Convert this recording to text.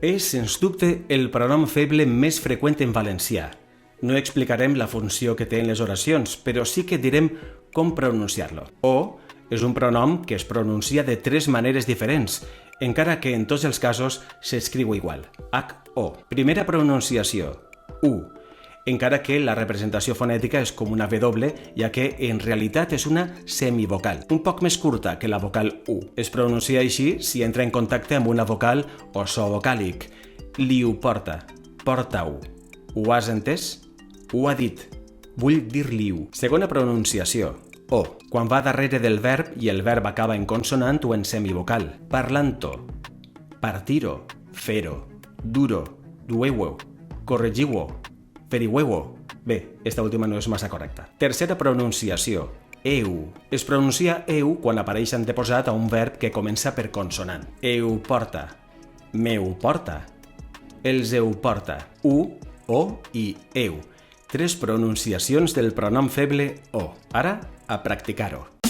És, sens dubte, el pronom feble més freqüent en valencià. No explicarem la funció que té en les oracions, però sí que direm com pronunciar-lo. O és un pronom que es pronuncia de 3 maneres diferents, encara que en tots els casos s'escriu igual. H-O. Primera pronunciació. U. Encara que la representació fonètica és com una W, ja que en realitat és una semivocal, un poc més curta que la vocal U. Es pronuncia així si entra en contacte amb una vocal o so vocàlic. Liu porta, porta-ho. Ho has entès? Ho ha dit. Vull dir-li-ho. Segona pronunciació. O. Quan va darrere del verb i el verb acaba en consonant o en semivocal. Parlant-ho. Partir-ho. Fer-ho. Dur-ho. Dueu-ho. Corregiu-ho. Feriueu-ho. Bé, esta última no és massa correcta. Tercera pronunciació. Eu. Es pronuncia eu quan apareix anteposat a un verb que comença per consonant. Eu porta. Meu porta. Els eu porta. U, o i eu. 3 pronunciacions del pronom feble o. Ara, a practicar-ho.